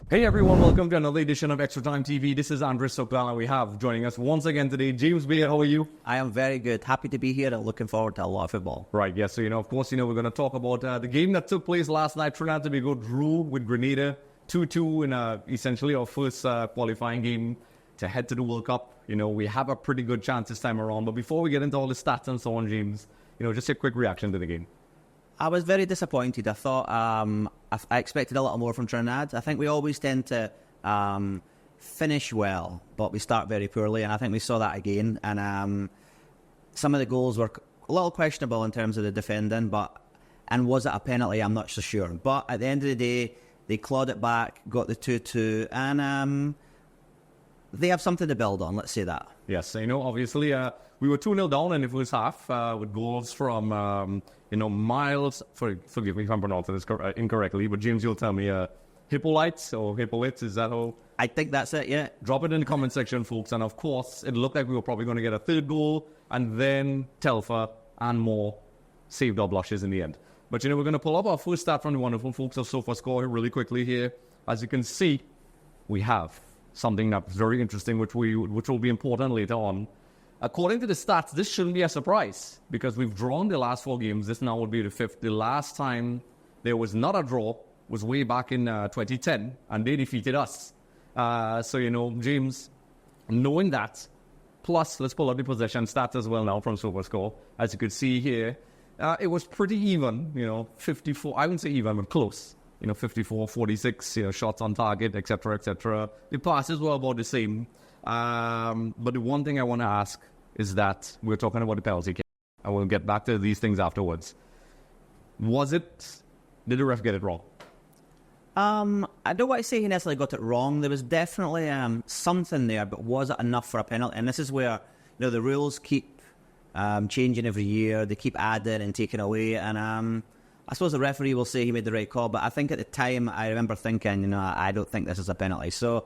Hey everyone, welcome to another edition of Extra Time TV. This is Andre and we have joining us once again today, James Baird. How are you? I am very good. Happy to be here and looking forward to a lot of football. Right, yes. So, of course, we're going to talk about the game that took place last night. Trinidad Tobago drew with Grenada 2-2 in essentially our first qualifying game to head to the World Cup. We have a pretty good chance this time around. But before we get into all the stats and so on, James, just a quick reaction to the game. I was very disappointed. I thought I expected a little more from Trinidad. I think we always tend to finish well, but we start very poorly, and I think we saw that again. And some of the goals were a little questionable in terms of the defending, and was it a penalty? I'm not so sure. But at the end of the day, they clawed it back, got the 2-2, and they have something to build on, let's say that. Yes, obviously we were 2-0 down in the first half with goals from, Miles, forgive me if I'm pronouncing this incorrectly, but James, you'll tell me, Hippolyte or Hippolyte, is that how? I think that's it, yeah. Drop it in the comment section, folks, and of course, it looked like we were probably going to get a third goal, and then Telfer and more saved our blushes in the end. But, we're going to pull up our first stat from the wonderful folks of Sofascore really quickly here. As you can see, we have something that's very interesting, which will be important later on. According to the stats, this shouldn't be a surprise because we've drawn the last 4 games. This now would be the 5th. The last time there was not a draw was way back in 2010, and they defeated us. So, James, knowing that, plus let's pull up the possession stats as well now from Sofascore. As you could see here, it was pretty even, 54, I wouldn't say even, but close. 54, 46, shots on target, etc., etc. The passes were about the same. But the one thing I want to ask is that we're talking about the penalty kick. I will get back to these things afterwards. Did the ref get it wrong? I don't want to say he necessarily got it wrong. There was definitely something there, but was it enough for a penalty? And this is where the rules keep changing every year. They keep adding and taking away. And I suppose the referee will say he made the right call, but I think at the time I remember thinking, I don't think this is a penalty. So,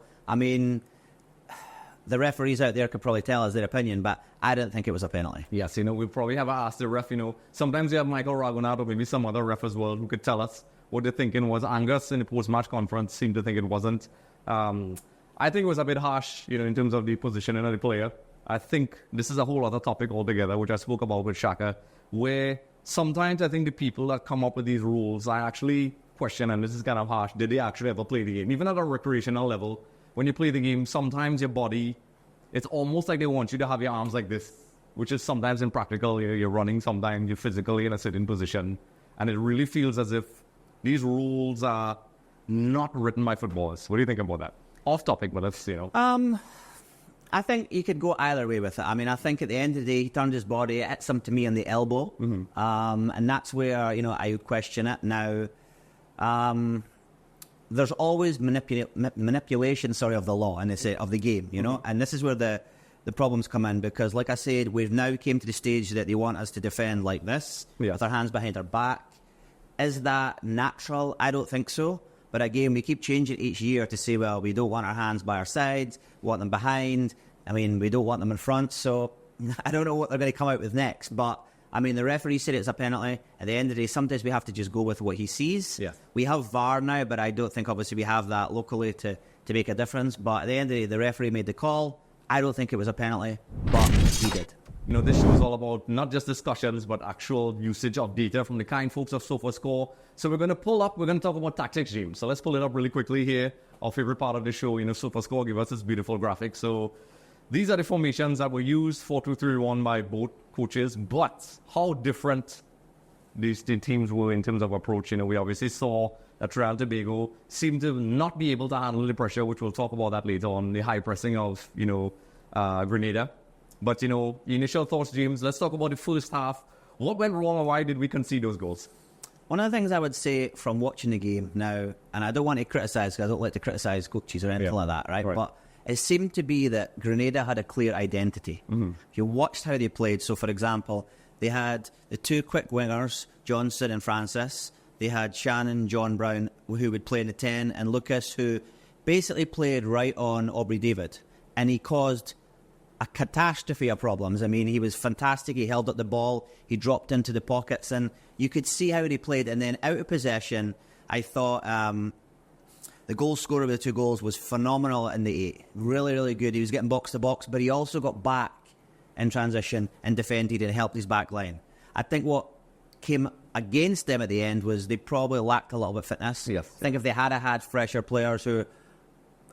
the referees out there could probably tell us their opinion, but I didn't think it was a penalty. Yes, we probably have asked the ref, sometimes you have Michael Ragonat or maybe some other ref as well who could tell us what they're thinking was. Angus in the post-match conference seemed to think it wasn't. I think it was a bit harsh, in terms of the positioning of the player. I think this is a whole other topic altogether, which I spoke about with Shaka, where sometimes I think the people that come up with these rules, I actually question, and this is kind of harsh, did they actually ever play the game? Even at a recreational level, when you play the game, sometimes your body, it's almost like they want you to have your arms like this, which is sometimes impractical. You're running, sometimes you're physically in a certain position. And it really feels as if these rules are not written by footballers. What do you think about that? Off topic, but that's, I think you could go either way with it. I think at the end of the day, he turned his body, it hit some to me on the elbow. Mm-hmm. And that's where, I would question it. Now, there's always manipulation, of the law and of the game, mm-hmm. And this is where the problems come in because, like I said, we've now came to the stage that they want us to defend like this, with our hands behind our back. Is that natural? I don't think so. But again, we keep changing each year to say, well, we don't want our hands by our sides, we want them behind. We don't want them in front. So I don't know what they're going to come out with next. But, the referee said it's a penalty. At the end of the day, sometimes we have to just go with what he sees. Yeah. We have VAR now, but I don't think, obviously, we have that locally to make a difference. But at the end of the day, the referee made the call. I don't think it was a penalty, but he did. This show is all about not just discussions, but actual usage of data from the kind folks of Sofascore. So we're going to talk about tactics, James. So let's pull it up really quickly here. Our favorite part of the show, Sofascore give us this beautiful graphic. So these are the formations that were used, 4-2-3-1 by both coaches. But how different these teams were in terms of approach. We obviously saw that Trinidad Tobago seemed to not be able to handle the pressure, which we'll talk about that later on, the high pressing of, Grenada. But, initial thoughts, James, let's talk about the first half. What went wrong and why did we concede those goals? One of the things I would say from watching the game now, and I don't want to criticise because I don't like to criticise coaches or anything like that, right? But it seemed to be that Grenada had a clear identity. Mm-hmm. If you watched how they played, so for example, they had the 2 quick wingers, Johnson and Francis. They had Shannon, John Brown, who would play in the 10, and Lucas, who basically played right on Aubrey David. And he caused a catastrophe of problems. He was fantastic. He held up the ball. He dropped into the pockets, and you could see how he played. And then out of possession, I thought The goal scorer with the 2 goals was phenomenal in the 8. Really, really good. He was getting box to box, but he also got back in transition and defended and helped his back line. I think what came against them at the end was they probably lacked a little bit of fitness. Yes. I think if they had fresher players who,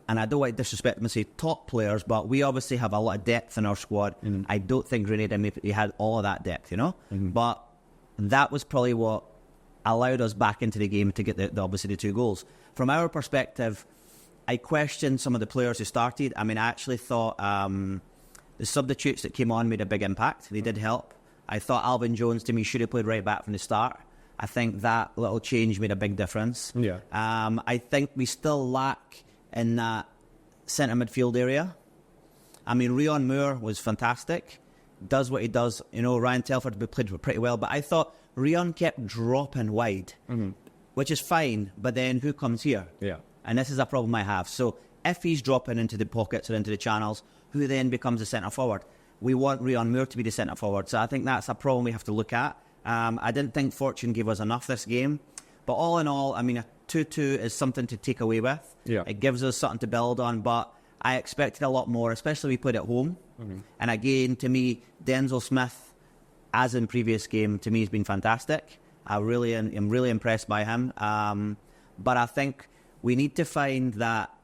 and I don't want to disrespect them and say top players, but we obviously have a lot of depth in our squad. I don't think Grenada maybe had all of that depth, But that was probably what allowed us back into the game to get obviously the 2 goals. From our perspective, I questioned some of the players who started. I mean, I actually thought the substitutes that came on made a big impact. They did help. I thought Alvin Jones, to me, should have played right back from the start. I think that little change made a big difference. Yeah. I think we still lack in that centre midfield area. I mean, Rion Moore was fantastic. Does what he does. Ryan Telford played pretty well. But I thought Rion kept dropping wide, which is fine. But then who comes here? Yeah. And this is a problem I have. So if he's dropping into the pockets or into the channels, who then becomes the centre forward? We want Rion Moore to be the centre forward. So I think that's a problem we have to look at. I didn't think Fortune gave us enough this game. But all in all, I mean, a 2-2 is something to take away with. Yeah. It gives us something to build on. But I expected a lot more, especially we played at home. And again, to me, Denzel Smith, as in previous game, to me has been fantastic. I'm really impressed by him. But I think we need to find that,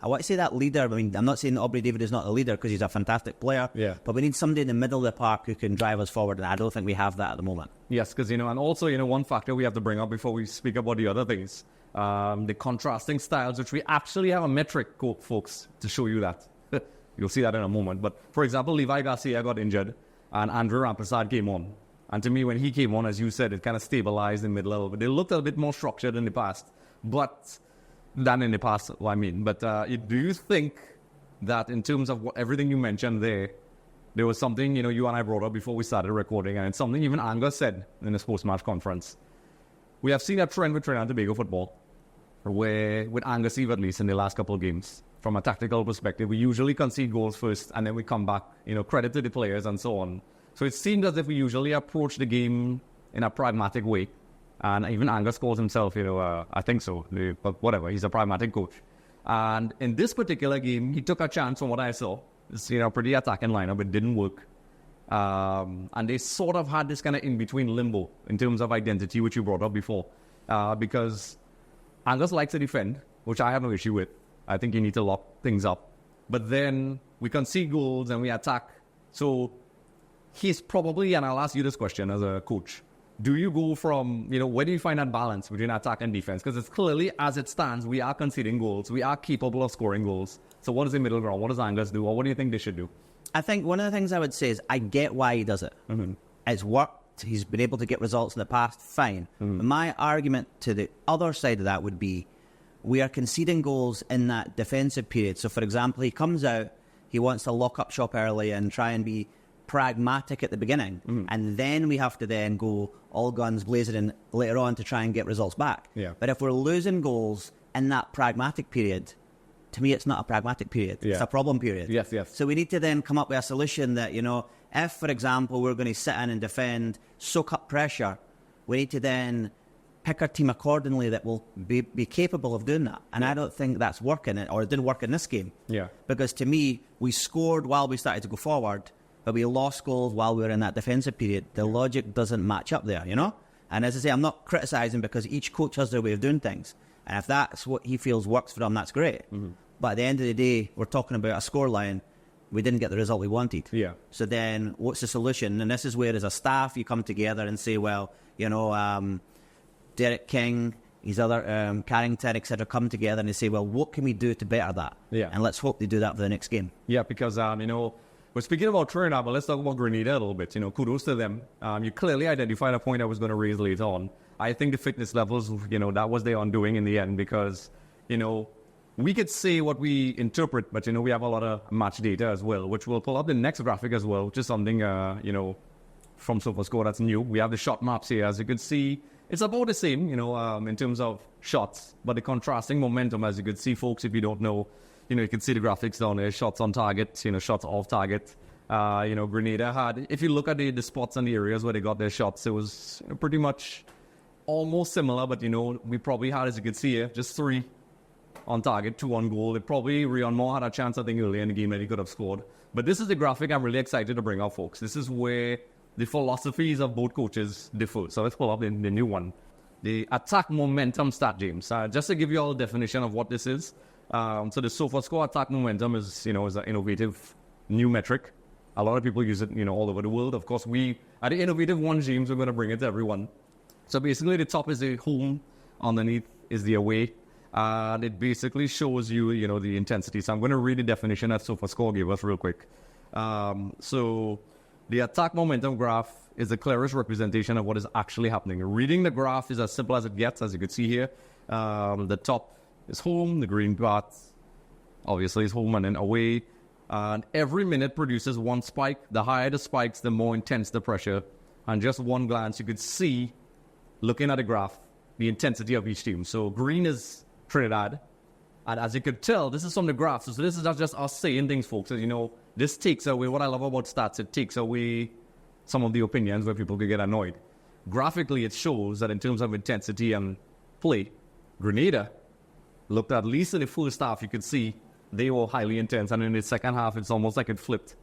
I want to say that leader. I mean, I'm not saying that Aubrey David is not a leader because he's a fantastic player. Yeah. But we need somebody in the middle of the park who can drive us forward, and I don't think we have that at the moment. Yes, because, and also, one factor we have to bring up before we speak about the other things, the contrasting styles, which we actually have a metric, folks, to show you that. You'll see that in a moment. But, for example, Levi Garcia got injured, and Andre Rampersad came on. And to me, when he came on, as you said, it kind of stabilized in mid-level. But they looked a bit more structured in the past. But do you think that in terms of everything you mentioned there was something, you and I brought up before we started recording, and it's something even Angus said in his post-match conference. We have seen a trend with Trinidad Tobago football, where, with Angus Eve at least in the last couple of games, from a tactical perspective, we usually concede goals first, and then we come back, credit to the players and so on. So it seemed as if we usually approach the game in a pragmatic way. And even Angus calls himself, I think so, but whatever, he's a pragmatic coach. And in this particular game, he took a chance from what I saw. It's, pretty attacking lineup, it didn't work. And they sort of had this kind of in-between limbo in terms of identity, which you brought up before. Because Angus likes to defend, which I have no issue with. I think you need to lock things up. But then we concede goals and we attack. So he's probably, and I'll ask you this question as a coach, do you go from, where do you find that balance between attack and defense? Because it's clearly, as it stands, we are conceding goals. We are capable of scoring goals. So what is the middle ground? What does Angus do? Or what do you think they should do? I think one of the things I would say is I get why he does it. It's worked. He's been able to get results in the past. Fine. My argument to the other side of that would be we are conceding goals in that defensive period. So, for example, he comes out, he wants to lock up shop early and try and be pragmatic at the beginning, and then we have to then go all guns blazing in later on to try and get results back. Yeah. But if we're losing goals in that pragmatic period, to me it's not a pragmatic period. Yeah. It's a problem period. Yes, yes. So we need to then come up with a solution that, if, for example, we're going to sit in and defend, soak up pressure, we need to then pick our team accordingly that will be capable of doing that. And I don't think that's working, or it didn't work in this game. Yeah. Because to me, we scored while we started to go forward, but we lost goals while we were in that defensive period. The logic doesn't match up there, And as I say, I'm not criticising because each coach has their way of doing things. And if that's what he feels works for them, that's great. But at the end of the day, we're talking about a scoreline. We didn't get the result we wanted. Yeah. So then what's the solution? And this is where, as a staff, you come together and say, well, Derek King, his other Carrington, etc., come together and they say, well, what can we do to better that? Yeah. And let's hope they do that for the next game. Yeah, because, we're speaking about Trinidad, but let's talk about Grenada a little bit. Kudos to them. You clearly identified a point I was going to raise later on. I think the fitness levels, that was their undoing in the end because, we could say what we interpret, but, we have a lot of match data as well, which we'll pull up the next graphic as well, which is something, from Sofascore that's new. We have the shot maps here. As you can see, it's about the same, in terms of shots, but the contrasting momentum, as you could see, folks, if you don't know, you can see the graphics down there, shots on target, shots off target. Grenada had, if you look at the spots and the areas where they got their shots, it was pretty much almost similar, but, we probably had, as you can see here, just 3 on target, 2 on goal. It probably, Rion Moore had a chance, I think, earlier in the game that he could have scored. But this is the graphic I'm really excited to bring out, folks. This is where the philosophies of both coaches differ. So let's pull up the new one. The attack momentum stat, James. Just to give you all a definition of what this is. So the Sofascore attack momentum is an innovative new metric. A lot of people use it, all over the world. Of course, we, at the innovative one, James, we're going to bring it to everyone. So basically, the top is the home, underneath is the away. And it basically shows you, the intensity. So I'm going to read the definition that Sofascore gave us real quick. So the attack momentum graph is the clearest representation of what is actually happening. Reading the graph is as simple as it gets, as you can see here. The top is home, the green part obviously is home, and then away. And every minute produces one spike. The higher the spikes, the more intense the pressure. And just one glance, you could see, looking at the graph, the intensity of each team. So green is Trinidad. And as you could tell, this is from the graph. So this is not just us saying things, folks. As this takes away, what I love about stats, it takes away some of the opinions where people could get annoyed. Graphically, it shows that in terms of intensity and play, Grenada looked, at least in the first half, you could see they were highly intense. And in the second half, it's almost like it flipped.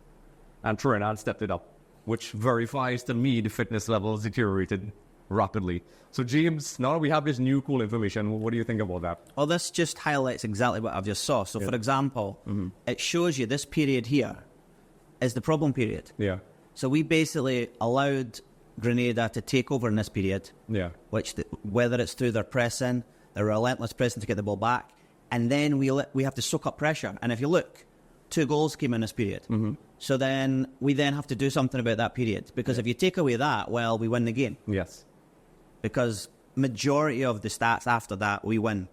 And Trinidad stepped it up, which verifies to me the fitness levels deteriorated rapidly. So, James, now that we have this new cool information, what do you think about that? Well, this just highlights exactly what I've just saw. So, for example, it shows you this period here is the problem period. Yeah. So we basically allowed Grenada to take over in this period. Yeah. Which, whether it's through their pressing, their relentless pressing to get the ball back, and then we have to soak up pressure. And if you look, 2 goals came in this period. So then we have to do something about that period, because if you take away that, well, we win the game. Yes. Because majority of the stats after that, we win.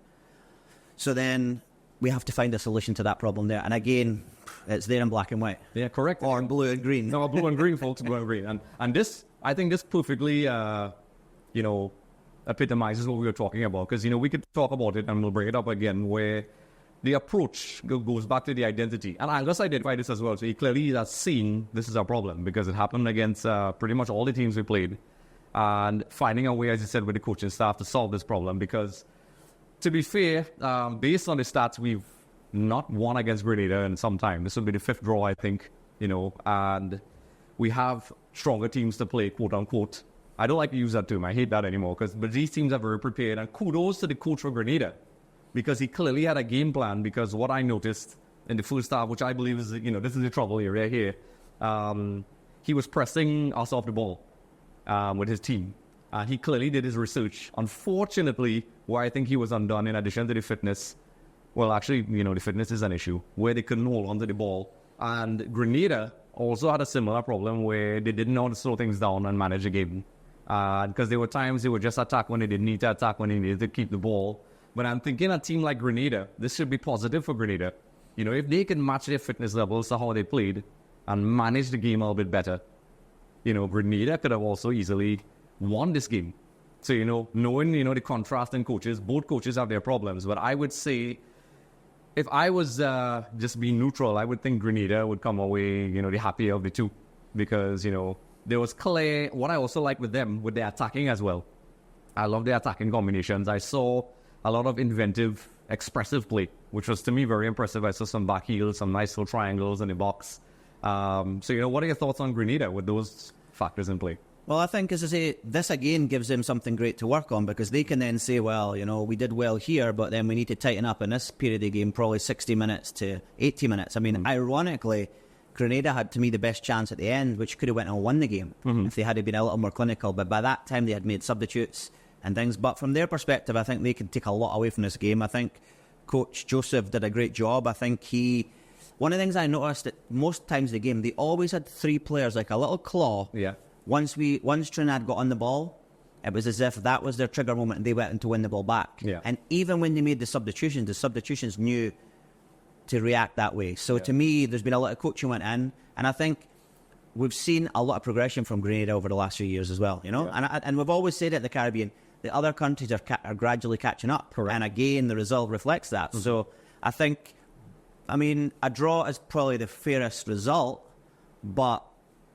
So then we have to find a solution to that problem there. And again, it's there in black and white. Yeah, correct. Or in blue and green. No, blue and green, folks, blue and green. And this, I think this perfectly, epitomizes what we were talking about. Because, we could talk about it and we'll bring it up again, where the approach goes back to the identity. And Angus identified this as well. So he clearly has seen this is a problem, because it happened against pretty much all the teams we played. And finding a way, as you said, with the coaching staff to solve this problem. Because, to be fair, based on the stats, we've not won against Grenada in some time. This will be the 5th draw, I think, and we have stronger teams to play, quote unquote. I don't like to use that term. I hate that anymore, but these teams are very prepared. And kudos to the coach for Grenada, because he clearly had a game plan. Because what I noticed in the first half, which I believe is, this is the trouble area here, he was pressing us off the ball with his team. He clearly did his research. Unfortunately, where I think he was undone, in addition to the fitness, well, actually, the fitness is an issue, where they couldn't hold onto the ball. And Grenada also had a similar problem where they didn't know how to slow things down and manage the game. Because there were times they would just attack when they didn't need to attack, when they needed to keep the ball. But I'm thinking a team like Grenada, this should be positive for Grenada. If they can match their fitness levels to how they played and manage the game a little bit better, Grenada could have also easily won this game. So, knowing, the contrast in coaches, both coaches have their problems. But I would say, if I was just being neutral, I would think Grenada would come away, the happier of the two. Because, there was clear, what I also like with them, with their attacking as well. I love their attacking combinations. I saw a lot of inventive, expressive play, which was to me very impressive. I saw some back heels, some nice little triangles in the box. So, what are your thoughts on Grenada with those factors in play? Well, I think, as I say, this again gives them something great to work on, because they can then say, well, we did well here, but then we need to tighten up in this period of the game, probably 60 minutes to 80 minutes. I mean, ironically, Grenada had, to me, the best chance at the end, which could have went and won the game if they had been a little more clinical. But by that time, they had made substitutes and things. But from their perspective, I think they can take a lot away from this game. I think Coach Joseph did a great job. I think one of the things I noticed that most times in the game, they always had 3 players, like a little claw. Yeah. Once Trinidad got on the ball, it was as if that was their trigger moment and they went in to win the ball back. Yeah. And even when they made the substitutions knew to react that way. So to me, there's been a lot of coaching went in, and I think we've seen a lot of progression from Grenada over the last few years as well. And we've always said at the Caribbean, the other countries are gradually catching up. Correct. And again, the result reflects that. So I think, a draw is probably the fairest result, but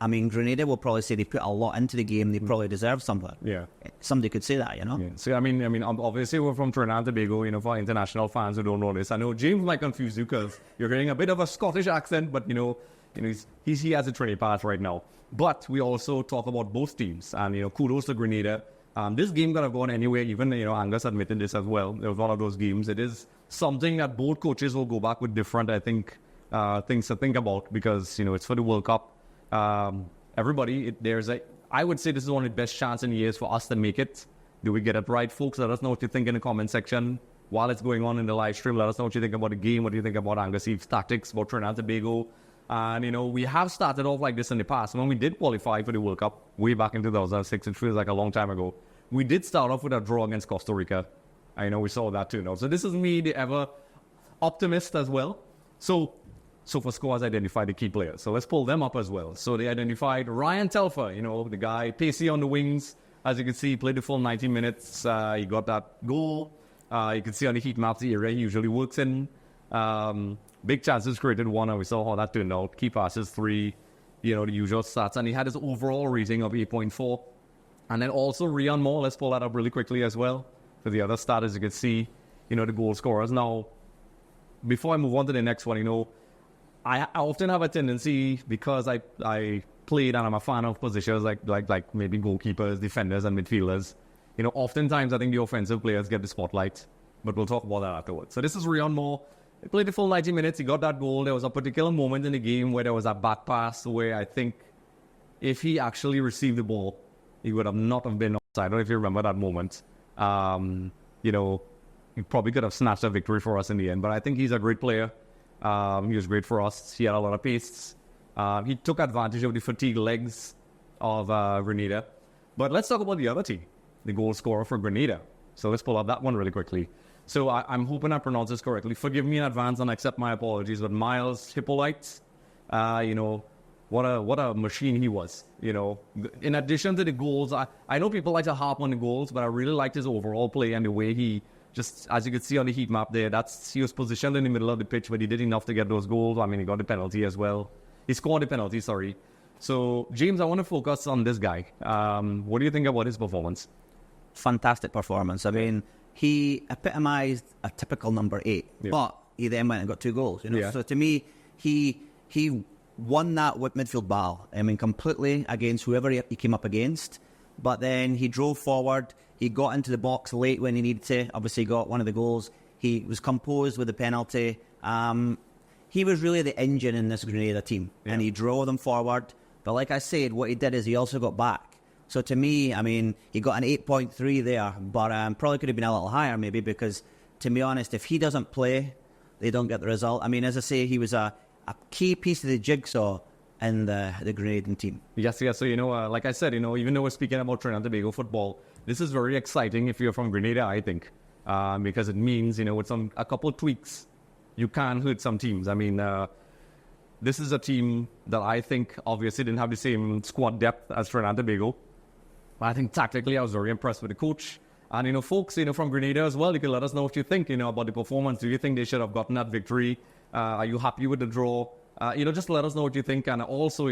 Grenada will probably say they put a lot into the game. They probably deserve something. Yeah. somebody could say that, you know. Yeah. So I mean, obviously we're from Trinidad and Tobago. You know, for international fans who don't know this, I know James might confuse you because you're hearing a bit of a Scottish accent, but he has a Trinidad pass right now. But we also talk about both teams, and kudos to Grenada. This game could have gone anywhere. Even Angus admitted this as well. It was one of those games. It is something that both coaches will go back with different, I think, things to think about because it's for the World Cup. Everybody, I would say this is one of the best chances in years for us to make it. Do we get it right, folks? Let us know what you think in the comment section while it's going on in the live stream. Let us know what you think about the game. What do you think about Angus Eve's tactics, about Trinidad and Tobago? And, we have started off like this in the past. When we did qualify for the World Cup way back in 2006, it feels like a long time ago, we did start off with a draw against Costa Rica. I know we saw that too now. So this is me, the ever optimist as well. So Sofascore has identified the key players. So let's pull them up as well. So they identified Ryan Telfer, the guy, pacey on the wings. As you can see, he played the full 90 minutes. He got that goal. You can see on the heat maps the area he usually works in. Big chances created 1, and we saw how that turned out. Key passes 3, the usual stats. And he had his overall rating of 8.4. And then also Rian Moore, let's pull that up really quickly as well. For the other stat, as you can see, the goal scorers. Now, before I move on to the next one, I often have a tendency, because I played and I'm a fan of positions like maybe goalkeepers, defenders, and midfielders. Oftentimes I think the offensive players get the spotlight, but we'll talk about that afterwards. So this is Rian Moore. He played the full 90 minutes. He got that goal. There was a particular moment in the game where there was a back pass where I think if he actually received the ball, he would not have been offside. I don't know if you remember that moment. He probably could have snatched a victory for us in the end, but I think he's a great player. He was great for us. He had a lot of pace. He took advantage of the fatigued legs of Grenada. But let's talk about the other team, the goal scorer for Grenada. So let's pull up that one really quickly. So I'm hoping I pronounce this correctly. Forgive me in advance and accept my apologies. But Miles Hippolyte, what a machine he was. In addition to the goals, I know people like to harp on the goals, but I really liked his overall play and the way he just, as you can see on the heat map there, he was positioned in the middle of the pitch, but he did enough to get those goals. I mean, he got the penalty as well. He scored the penalty, sorry. So, James, I want to focus on this guy. What do you think about his performance? Fantastic performance. I mean, he epitomized a typical number 8, but he then went and got 2 goals. Yeah. So to me, he won that midfield battle. I mean, completely against whoever he came up against. But then he drove forward. He got into the box late when he needed to. Obviously, got one of the goals. He was composed with the penalty. He was really the engine in this Grenada team, and he drove them forward. But like I said, what he did is he also got back. So to me, I mean, he got an 8.3 there, but probably could have been a little higher maybe because, to be honest, if he doesn't play, they don't get the result. I mean, as I say, he was a key piece of the jigsaw in the Grenadian team. Yes. So, like I said, even though we're speaking about Trinidad and Tobago football, this is very exciting if you're from Grenada, I think, because it means, with a couple of tweaks, you can hurt some teams. I mean, this is a team that I think obviously didn't have the same squad depth as Trinidad and Tobago. But I think tactically I was very impressed with the coach. And, folks, from Grenada as well, you can let us know what you think, about the performance. Do you think they should have gotten that victory? Are you happy with the draw? Just let us know what you think. And also,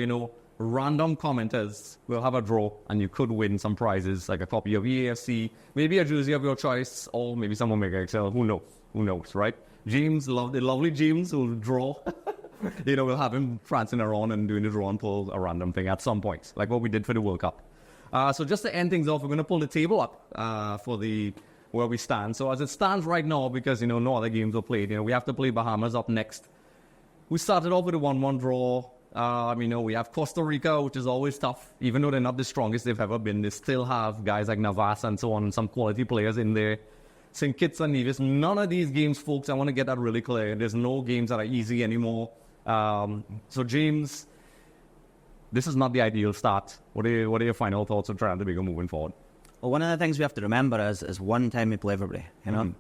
random commenters will have a draw and you could win some prizes like a copy of EAFC, maybe a jersey of your choice, or maybe some Omega XL. Who knows, right? James, the lovely James will draw. We'll have him prancing around and doing the draw and pull a random thing at some point, like what we did for the World Cup. So just to end things off, we're going to pull the table up for where we stand. So as it stands right now, because, no other games were played, we have to play Bahamas up next. We started off with a 1-1 draw. We have Costa Rica, which is always tough. Even though they're not the strongest they've ever been, they still have guys like Navas and so on, and some quality players in there. St. Kitts and Nevis, none of these games, folks, I want to get that really clear. There's no games that are easy anymore. So, James, this is not the ideal start. What are your final thoughts on Trinidad and Tobago moving forward? Well, one of the things we have to remember is one time we play everybody, and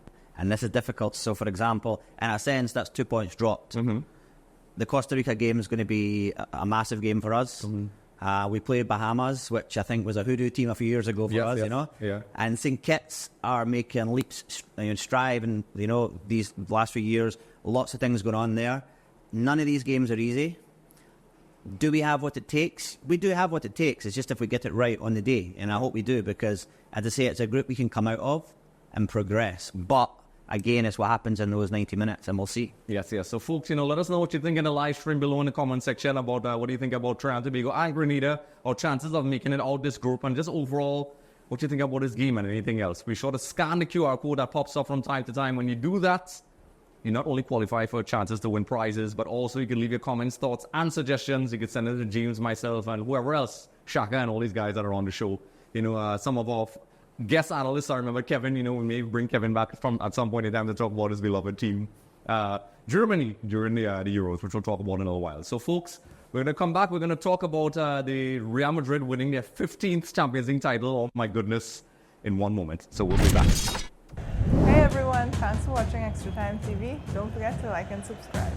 this is difficult. So, for example, in a sense, that's 2 points dropped. Mm-hmm. The Costa Rica game is going to be a massive game for us. Mm-hmm. We played Bahamas, which I think was a hoodoo team a few years ago for us, Yeah. And St. Kitts are making leaps, strive, and these last few years, lots of things going on there. None of these games are easy. Do we have what it takes? We do have what it takes. It's just if we get it right on the day, and I hope we do, because, as I say, it's a group we can come out of and progress. But again, it's what happens in those 90 minutes, and we'll see. Yes. So, folks, let us know what you think in the live stream below in the comment section about what do you think about Trinidad Tobago and Grenada, or chances of making it out this group, and just overall, what you think about this game and anything else. Be sure to scan the QR code that pops up from time to time. When you do that, you not only qualify for chances to win prizes, but also you can leave your comments, thoughts, and suggestions. You can send it to James, myself, and whoever else, Shaka, and all these guys that are on the show. Some of our guest analysts, I remember Kevin, we may bring Kevin back at some point in time to talk about his beloved team, Germany, during the Euros, which we'll talk about in a little while. So, folks, we're going to come back. We're going to talk about the Real Madrid winning their 15th Champions League title. Oh, my goodness, in one moment. So, we'll be back. Hey everyone, thanks for watching Extra Time TV. Don't forget to like and subscribe.